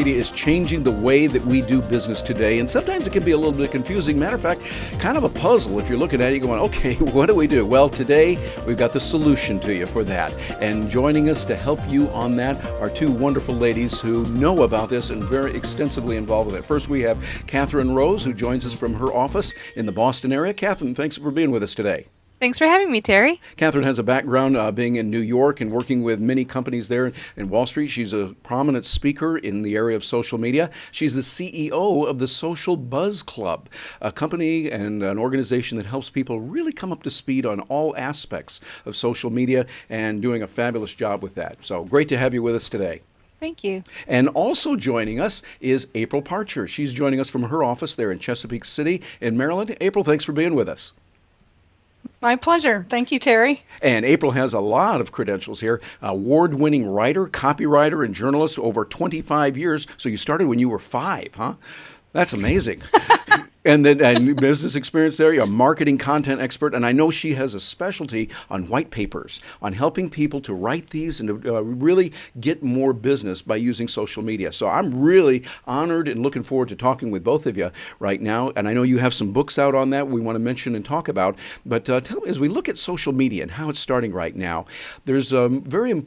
media is changing the way that we do business today, and sometimes it can be a little bit confusing. Matter of fact, kind of a puzzle if you're looking at it going, okay, what do we do? Well, today we've got the solution to you for that. And joining us to help you on that are two wonderful ladies who know about this and very extensively involved with it. First, we have Catherine Rose, who joins us from her office in the Boston area. Catherine, thanks for being with us today. Thanks for having me, Terry. Catherine has a background being in New York and working with many companies there in Wall Street. She's a prominent speaker in the area of social media. She's the CEO of the Social Buzz Club, a company and an organization that helps people really come up to speed on all aspects of social media and doing a fabulous job with that. So great to have you with us today. Thank you. And also joining us is Apryl Parcher. She's joining us from her office there in Chesapeake City in Maryland. Apryl, thanks for being with us. My pleasure. Thank you, Terry. And Apryl has a lot of credentials here. Award-winning writer, copywriter, and journalist over 25 years. So you started when you were 5, huh? That's amazing. And then business experience there, you're a marketing content expert, and I know she has a specialty on white papers, on helping people to write these and to really get more business by using social media. So I'm really honored and looking forward to talking with both of you right now, and I know you have some books out on that we want to mention and talk about, but tell me, as we look at social media and how it's starting right now, there's a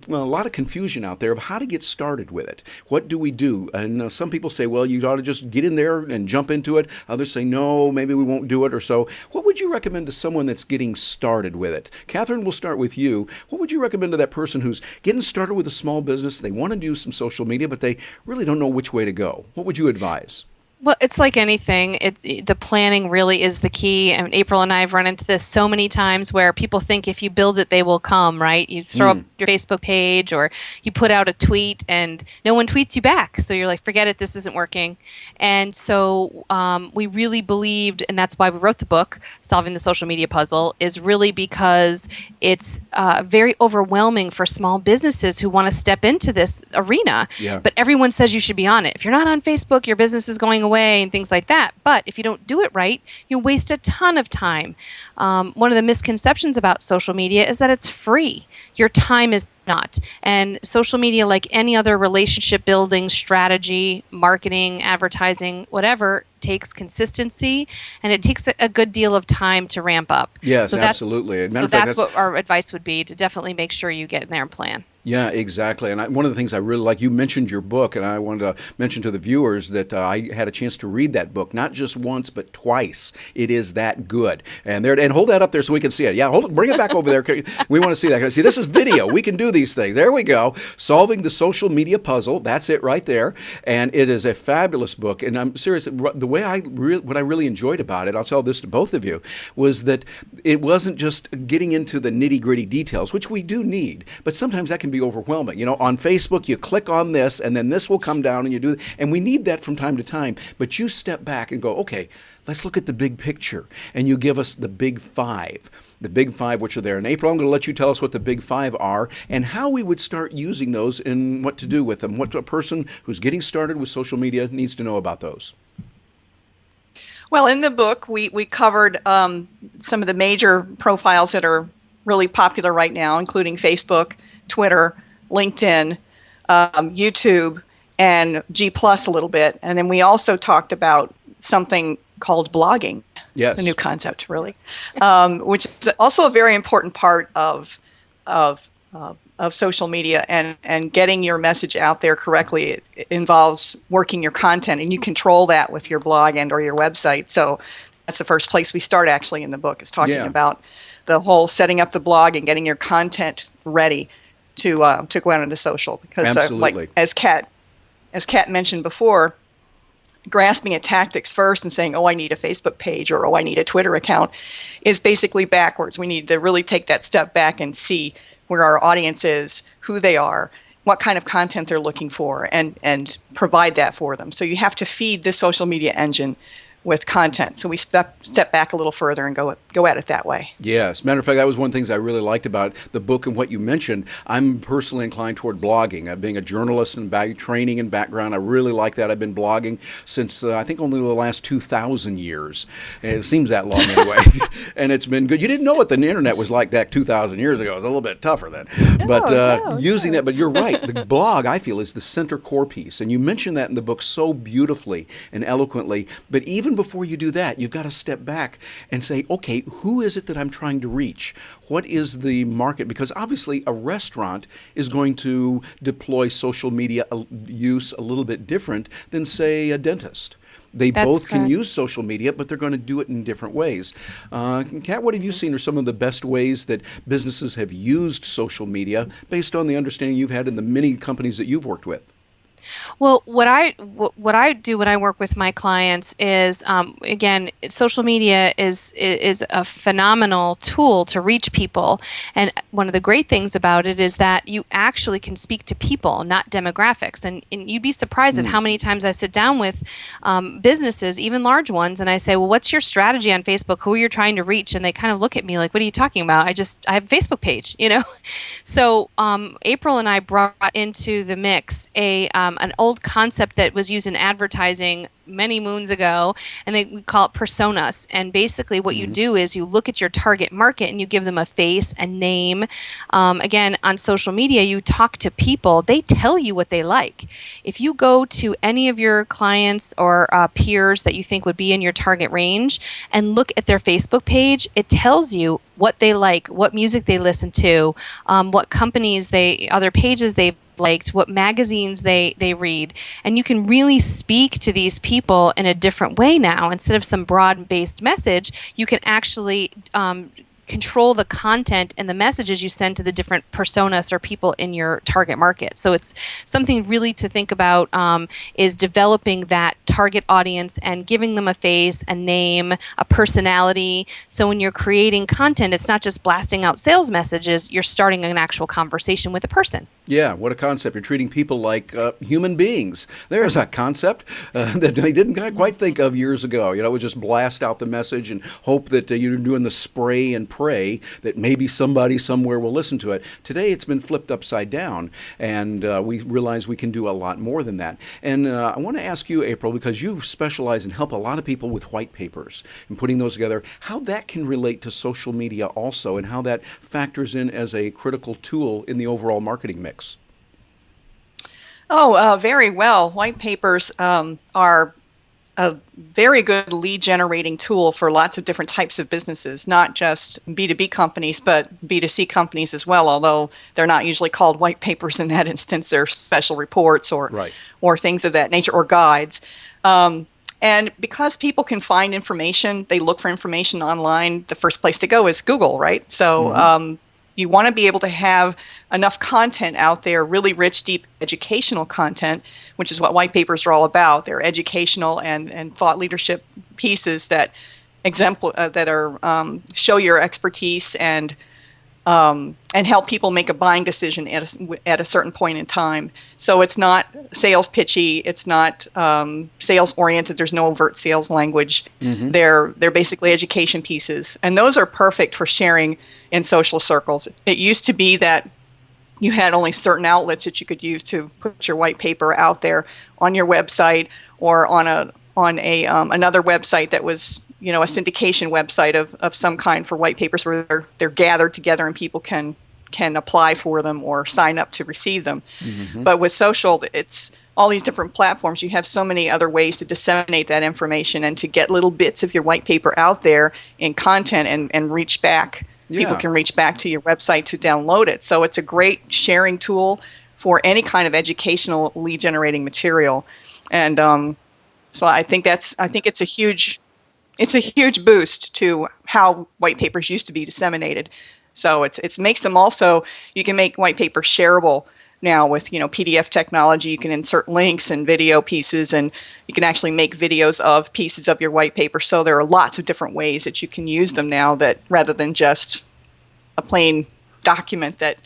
lot of confusion out there of how to get started with it. What do we do? And some people say, well, you ought to just get in there and jump into it. Others say, no, maybe we won't do it or so. What would you recommend to someone that's getting started with it? Catherine, we'll start with you. What would you recommend to that person who's getting started with a small business? They want to do some social media, but they really don't know which way to go. What would you advise? Well, it's like anything. The planning really is the key. And Apryl and I have run into this so many times where people think if you build it, they will come, right? You throw up your Facebook page or you put out a tweet and no one tweets you back. So you're like, forget it, this isn't working. And so we really believed, and that's why we wrote the book, Solving the Social Media Puzzle, is really because it's very overwhelming for small businesses who want to step into this arena. Yeah. But everyone says you should be on it. If you're not on Facebook, your business is going away and things like that. But if you don't do it right, you waste a ton of time. One of the misconceptions about social media is that it's free. Your time is not. And social media, like any other relationship building strategy, marketing, advertising, whatever, takes consistency and it takes a good deal of time to ramp up. Yes, so absolutely. So that's what our advice would be, to definitely make sure you get in there and plan. Yeah, exactly. And one of the things I really like, you mentioned your book, and I wanted to mention to the viewers that I had a chance to read that book, not just once, but twice. It is that good. And hold that up there so we can see it. Yeah, bring it back over there. We want to see that. See, this is video. We can do these things. There we go. Solving the Social Media Puzzle. That's it right there. And it is a fabulous book. And I'm serious. The way what I really enjoyed about it, I'll tell this to both of you, was that it wasn't just getting into the nitty-gritty details, which we do need, but sometimes that can be overwhelming. You know, on Facebook, you click on this, and then this will come down, and you do, and we need that from time to time. But you step back and go, okay, let's look at the big picture, and you give us the big five. The big five, which are there. And Apryl, I'm going to let you tell us what the big five are and how we would start using those and what to do with them. What a person who's getting started with social media needs to know about those. Well, in the book, we covered some of the major profiles that are really popular right now, including Facebook, Twitter, LinkedIn, YouTube, and G+ a little bit. And then we also talked about something called blogging. Yes. A new concept, really, which is also a very important part of social media and getting your message out there correctly. It involves working your content, and you control that with your blog and or your website. So that's the first place we start actually in the book, is talking about the whole setting up the blog and getting your content ready to go out into social. Because like as Kat mentioned before, grasping at tactics first and saying, oh, I need a Facebook page or, oh, I need a Twitter account is basically backwards. We need to really take that step back and see where our audience is, who they are, what kind of content they're looking for, and provide that for them. So you have to feed the social media engine with content. So we step back a little further and go at it that way. Yes. Matter of fact, that was one of the things I really liked about the book and what you mentioned. I'm personally inclined toward blogging. Being a journalist and by training and background, I really like that. I've been blogging since I think only the last 2,000 years. And it seems that long anyway. And it's been good. You didn't know what the internet was like back 2,000 years ago. It was a little bit tougher then. Using that, but you're right. The blog, I feel, is the center core piece. And you mentioned that in the book so beautifully and eloquently. But even before you do that, you've got to step back and say, okay, who is it that I'm trying to reach? What is the market? Because obviously a restaurant is going to deploy social media use a little bit different than, say, a dentist. They both can use social media, but they're going to do it in different ways. Kat, what have you seen are some of the best ways that businesses have used social media based on the understanding you've had in the many companies that you've worked with? Well, what I do when I work with my clients is, again, social media is a phenomenal tool to reach people. And one of the great things about it is that you actually can speak to people, not demographics. And you'd be surprised at how many times I sit down with businesses, even large ones, and I say, well, what's your strategy on Facebook? Who are you trying to reach? And they kind of look at me like, what are you talking about? I have a Facebook page, you know? So Apryl and I brought into the mix an old concept that was used in advertising many moons ago, and we call it personas. And basically what you do is you look at your target market and you give them a face, a name. Again, on social media, you talk to people. They tell you what they like. If you go to any of your clients or peers that you think would be in your target range and look at their Facebook page, it tells you what they like, what music they listen to, what companies other pages they've liked, what magazines they read. And you can really speak to these people in a different way now. Instead of some broad-based message, you can actually control the content and the messages you send to the different personas or people in your target market. So it's something really to think about, is developing that target audience and giving them a face, a name, a personality. So when you're creating content, it's not just blasting out sales messages, you're starting an actual conversation with a person. Yeah, what a concept. You're treating people like human beings. There's a concept that I didn't quite think of years ago. You know, it was just blast out the message and hope that you're doing the spray and pray that maybe somebody somewhere will listen to it. Today, it's been flipped upside down, and we realize we can do a lot more than that. And I want to ask you, Apryl, because you specialize and help a lot of people with white papers and putting those together, how that can relate to social media also, and how that factors in as a critical tool in the overall marketing mix. Very well. White papers are a very good lead generating tool for lots of different types of businesses, not just B2B companies, but B2C companies as well, although they're not usually called white papers in that instance. They're special reports or things of that nature, or guides. And because people can find information, they look for information online, the first place to go is Google, right? So you want to be able to have enough content out there, really rich, deep educational content, which is what white papers are all about. They're educational and thought leadership pieces that show your expertise and help people make a buying decision at a certain point in time. So it's not sales pitchy. It's not sales oriented. There's no overt sales language. They're basically education pieces, and those are perfect for sharing in social circles. It used to be that you had only certain outlets that you could use to put your white paper out there on your website or on another website that was, a syndication website of some kind for white papers, where they're gathered together and people can apply for them or sign up to receive them. But with social, it's all these different platforms. You have so many other ways to disseminate that information and to get little bits of your white paper out there in content and reach back. People can reach back to your website to download it. So it's a great sharing tool for any kind of educational lead generating material. And so I think it's a huge boost to how white papers used to be disseminated. So it makes them also, you can make white papers shareable now with PDF technology. You can insert links and video pieces, and you can actually make videos of pieces of your white paper. So there are lots of different ways that you can use them now, that rather than just a plain document that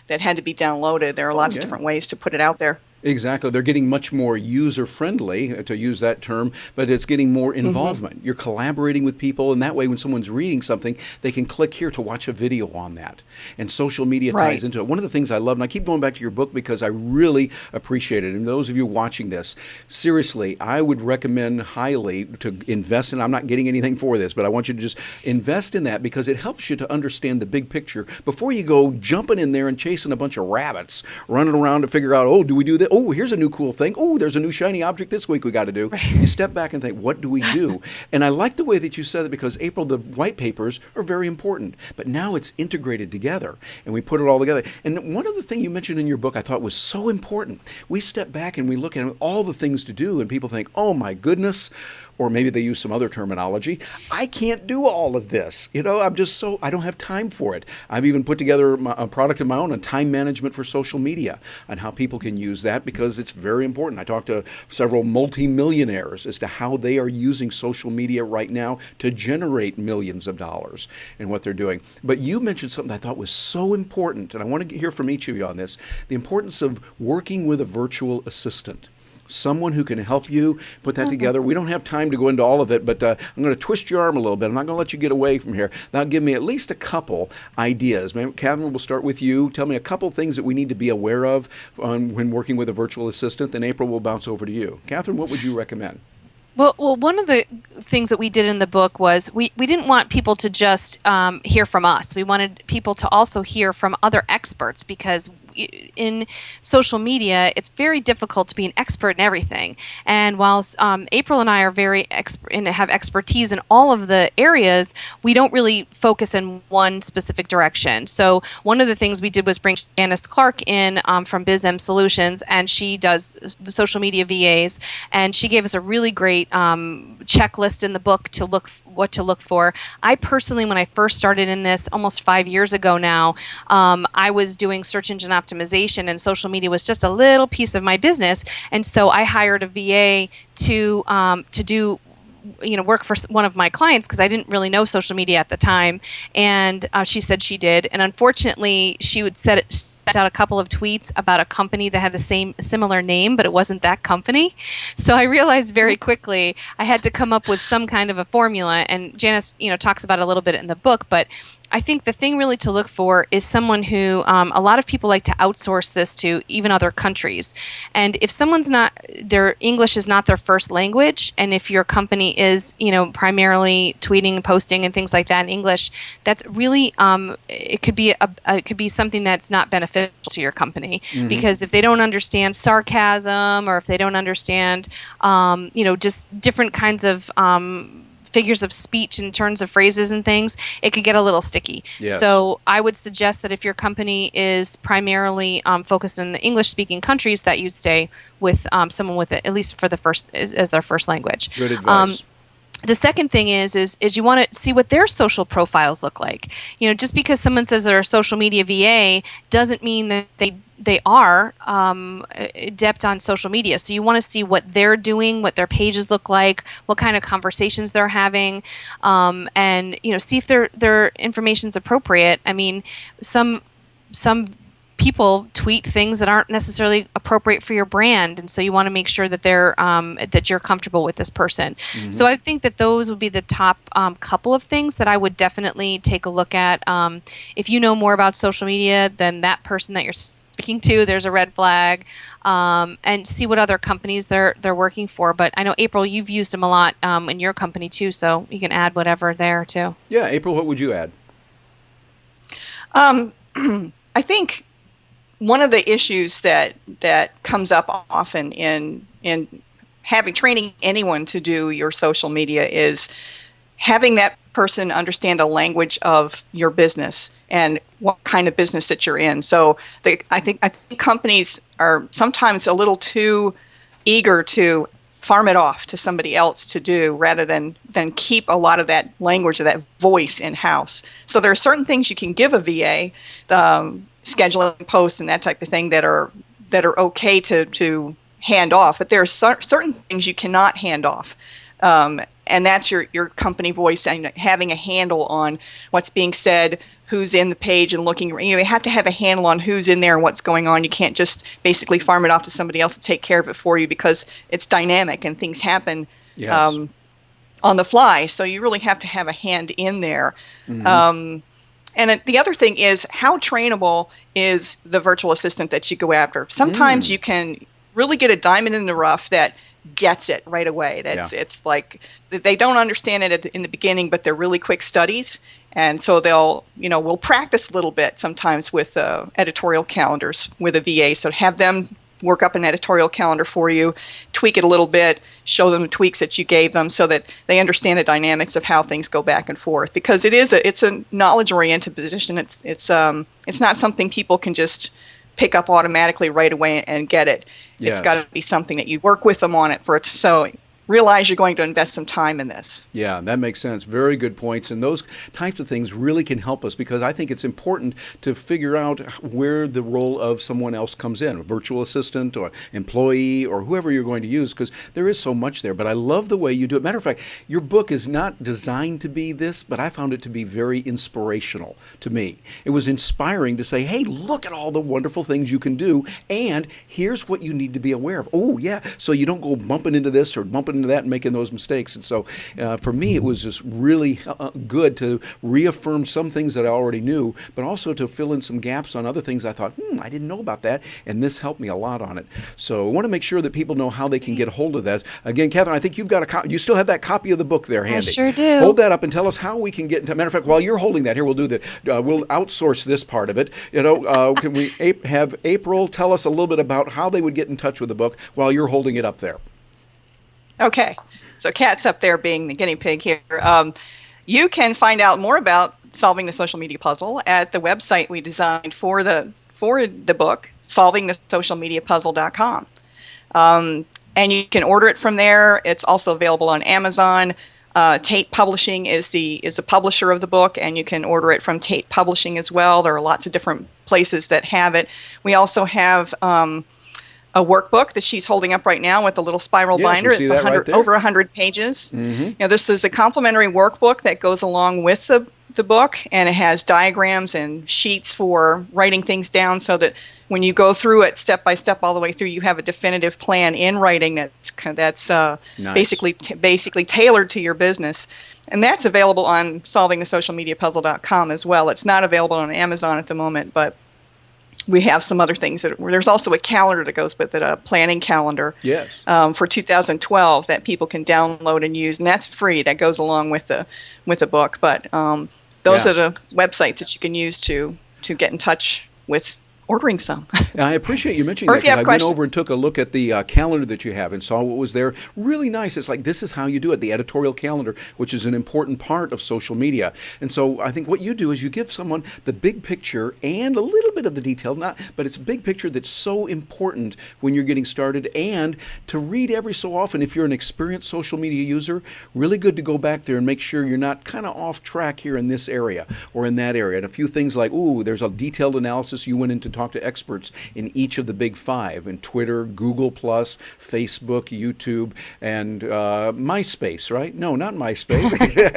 had to be downloaded, there are lots of different ways to put it out there. Exactly. They're getting much more user-friendly, to use that term, but it's getting more involvement. You're collaborating with people, and that way when someone's reading something, they can click here to watch a video on that. And social media ties into it. One of the things I love, and I keep going back to your book because I really appreciate it, and those of you watching this, seriously, I would recommend highly to invest in, I'm not getting anything for this, but I want you to just invest in that because it helps you to understand the big picture before you go jumping in there and chasing a bunch of rabbits, running around to figure out, oh, do we do that? Oh, here's a new cool thing. Oh, there's a new shiny object this week we got to do. You step back and think, what do we do? And I like the way that you said it because, Apryl, the white papers are very important. But now it's integrated together, and we put it all together. And one of the things you mentioned in your book I thought was so important. We step back and we look at all the things to do, and people think, oh, my goodness, or maybe they use some other terminology. I can't do all of this. I don't have time for it. I've even put together a product of my own on time management for social media and how people can use that because it's very important. I talked to several multimillionaires as to how they are using social media right now to generate millions of dollars in what they're doing. But you mentioned something I thought was so important, and I want to hear from each of you on this, the importance of working with a virtual assistant. Someone who can help you put that together. We don't have time to go into all of it, but I'm going to twist your arm a little bit. I'm not going to let you get away from here. That'll give me at least a couple ideas. Maybe, Catherine, we'll start with you. Tell me a couple things that we need to be aware of when working with a virtual assistant. Then Apryl will bounce over to you. Catherine, what would you recommend? Well, one of the things that we did in the book was we didn't want people to just hear from us. We wanted people to also hear from other experts because in social media, it's very difficult to be an expert in everything. And whilst Apryl and I are very and have expertise in all of the areas, we don't really focus in one specific direction. So one of the things we did was bring Janice Clark in from BizM Solutions, and she does social media VAs, and she gave us a really great checklist in the book to look for. I personally, when I first started in this almost 5 years ago now, I was doing search engine optimization, and social media was just a little piece of my business. And so I hired a VA to do work for one of my clients because I didn't really know social media at the time. And she said she did. And unfortunately, she would sent out a couple of tweets about a company that had the similar name, but it wasn't that company. So I realized very quickly I had to come up with some kind of a formula. And Janice, talks about it a little bit in the book, but I think the thing really to look for is someone who, a lot of people like to outsource this to even other countries. And if their English is not their first language, and if your company is, primarily tweeting and posting and things like that in English, that's really, it could be something that's not beneficial to your company. Because if they don't understand sarcasm, or if they don't understand, just different kinds of, figures of speech in terms of phrases and things, it could get a little sticky. Yes. So I would suggest that if your company is primarily focused in the English-speaking countries, that you stay with someone with it, at least for the first as their first language. Good advice. The second thing is you want to see what their social profiles look like. Just because someone says they're a social media VA doesn't mean that they are adept on social media. So you want to see what they're doing, what their pages look like, what kind of conversations they're having, and see if their information's appropriate. I mean, some people tweet things that aren't necessarily appropriate for your brand, and so you want to make sure that that you're comfortable with this person. So I think that those would be the top couple of things that I would definitely take a look at. If you know more about social media than that person that you're speaking to, there's a red flag, and see what other companies they're working for. But I know, Apryl, you've used them a lot in your company too, so you can add whatever there too. Yeah, Apryl, what would you add? I think one of the issues that comes up often in training anyone to do your social media is having that person understand a language of your business and what kind of business that you're in. So I think companies are sometimes a little too eager to farm it off to somebody else to do rather than keep a lot of that language or that voice in-house. So there are certain things you can give a VA, scheduling posts and that type of thing that are okay to hand off, but there are certain things you cannot hand off. and that's your company voice, and having a handle on what's being said, who's in the page, and looking. You have to have a handle on who's in there and what's going on. You can't just basically farm it off to somebody else to take care of it for you, because it's dynamic and things happen on the fly. So you really have to have a hand in there. And the other thing is, how trainable is the virtual assistant that you go after? Sometimes you can really get a diamond in the rough that gets it right away. It's like they don't understand it in the beginning, but they're really quick studies. And so we'll practice a little bit sometimes with editorial calendars with a VA. So have them work up an editorial calendar for you, tweak it a little bit, show them the tweaks that you gave them so that they understand the dynamics of how things go back and forth. Because it's a knowledge-oriented position. It's not something people can just pick up automatically right away and get it. It's got to be something that you work with them on it for it. So realize you're going to invest some time in this. Yeah, that makes sense. Very good points. And those types of things really can help us, because I think it's important to figure out where the role of someone else comes in, a virtual assistant or employee or whoever you're going to use, because there is so much there. But I love the way you do it. Matter of fact, your book is not designed to be this, but I found it to be very inspirational to me. It was inspiring to say, hey, look at all the wonderful things you can do, and here's what you need to be aware of. Oh, yeah, so you don't go bumping into this or bumping into that and making those mistakes. And so for me, it was just really good to reaffirm some things that I already knew, but also to fill in some gaps on other things I thought, I didn't know about that, and this helped me a lot on it. So I want to make sure that people know how they can get a hold of that. Again, Catherine, I think you've got a copy. You still have that copy of the book there handy. I sure do. Hold that up and tell us how we can get. Matter of fact, while you're holding that, here we'll do that. We'll outsource this part of it. Can we have Apryl tell us a little bit about how they would get in touch with the book while you're holding it up there? Okay, so Kat's up there being the guinea pig here. You can find out more about solving the social media puzzle at the website we designed for the book, solvingthesocialmediapuzzle.com. And you can order it from there. It's also available on Amazon. Tate Publishing is the publisher of the book, and you can order it from Tate Publishing as well. There are lots of different places that have it. We also have a workbook that she's holding up right now with a little spiral binder. It's over 100 pages. This is a complimentary workbook that goes along with the book, and it has diagrams and sheets for writing things down so that when you go through it step by step all the way through, you have a definitive plan in writing that's nice. basically tailored to your business. And that's available on solvingthesocialmediapuzzle.com as well. It's not available on Amazon at the moment, but we have some other things. There's also a calendar that goes with it, a planning calendar for 2012 that people can download and use, and that's free. That goes along with the book. But those are the websites that you can use to get in touch with ordering some. I appreciate you mentioning that, because I went over and took a look at the calendar that you have and saw what was there. Really nice. It's like, this is how you do it, the editorial calendar, which is an important part of social media. And so I think what you do is you give someone the big picture and a little bit of the detail, but it's a big picture that's so important when you're getting started, and to read every so often. If you're an experienced social media user, really good to go back there and make sure you're not kind of off track here in this area or in that area. And a few things like, there's a detailed analysis. You went into talk to experts in each of the big five, in Twitter, Google+, Facebook, YouTube, and MySpace, right? No, not MySpace.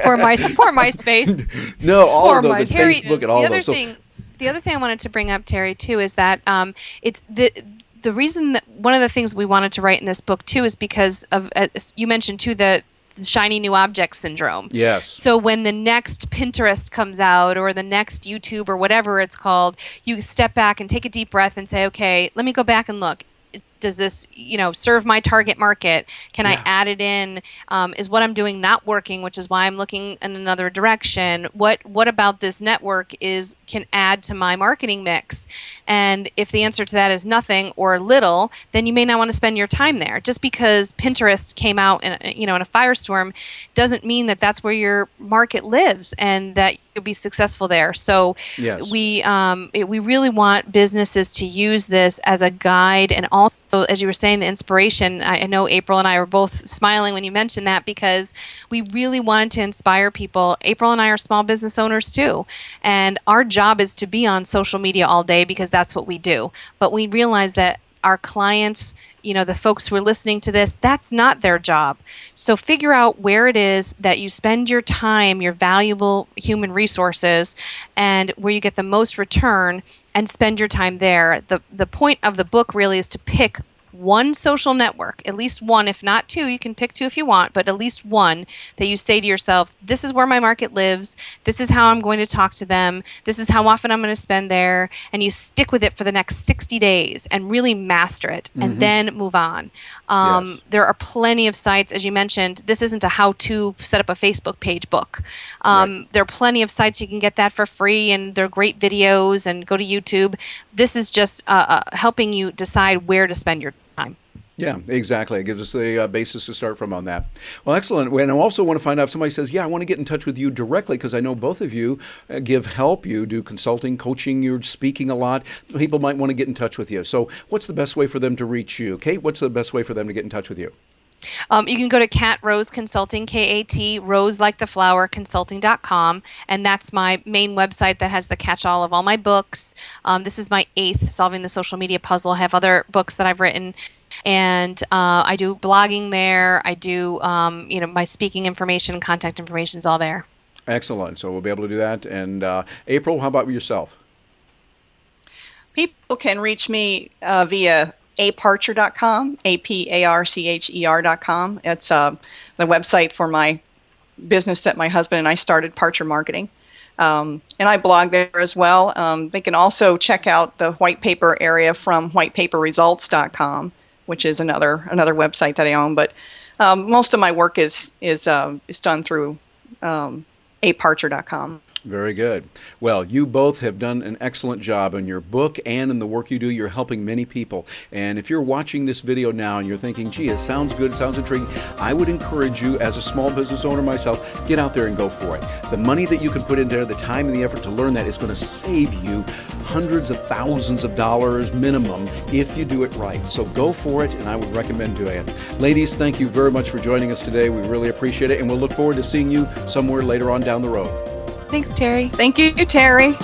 Poor MySpace. No, all of those, Facebook and all of those. The other thing I wanted to bring up, Terry, too, is that it's the reason that one of the things we wanted to write in this book, too, is because of, you mentioned, too, the shiny new object syndrome. Yes. So when the next Pinterest comes out, or the next YouTube, or whatever it's called, you step back and take a deep breath and say, okay, let me go back and look. Does this, serve my target market? Can I add it in? Is what I'm doing not working, which is why I'm looking in another direction? What about this network can add to my marketing mix? And if the answer to that is nothing or little, then you may not want to spend your time there. Just because Pinterest came out in a firestorm doesn't mean that that's where your market lives and that you'll be successful there. So we really want businesses to use this as a guide, and also, as you were saying, the inspiration. I know Apryl and I were both smiling when you mentioned that, because we really wanted to inspire people. Apryl and I are small business owners too, and our job is to be on social media all day because that's what we do. But we realize that our clients, the folks who are listening to this, that's not their job. So figure out where it is that you spend your time, your valuable human resources, and where you get the most return, and spend your time there. The point of the book really is to pick one social network, at least one, if not two. You can pick two if you want, but at least one that you say to yourself, this is where my market lives. This is how I'm going to talk to them. This is how often I'm going to spend there. And you stick with it for the next 60 days and really master it, and then move on. Yes. There are plenty of sites, as you mentioned. This isn't a how-to set up a Facebook page book. Right. There are plenty of sites you can get that for free, and they're great videos, and go to YouTube. This is just helping you decide where to spend your time. Yeah, exactly. It gives us the basis to start from on that. Well, excellent. And I also want to find out if somebody says, I want to get in touch with you directly, because I know both of you give help. You do consulting, coaching, you're speaking a lot. People might want to get in touch with you. So what's the best way for them to reach you? Kate, what's the best way for them to get in touch with you? You can go to Kat Rose Consulting, K-A-T, Rose like the flower, consulting.com, and that's my main website that has the catch-all of all my books. This is my 8th, Solving the Social Media Puzzle. I have other books that I've written, and I do blogging there. I do, my speaking information, contact information is all there. Excellent. So we'll be able to do that. And Apryl, how about yourself? People can reach me via Parcher.com, Aparcher.com. It's the website for my business that my husband and I started, Parcher Marketing. And I blog there as well. They can also check out the white paper area from whitepaperresults.com, which is another website that I own. But most of my work is done through Parcher.com. Very good. Well, you both have done an excellent job in your book and in the work you do. You're helping many people. And if you're watching this video now and you're thinking, gee, it sounds good, it sounds intriguing, I would encourage you, as a small business owner myself, get out there and go for it. The money that you can put into there, the time and the effort to learn that, is going to save you hundreds of thousands of dollars minimum if you do it right. So go for it, and I would recommend doing it. Ladies, thank you very much for joining us today. We really appreciate it, and we'll look forward to seeing you somewhere later on down the road. Thanks, Terry. Thank you, Terry.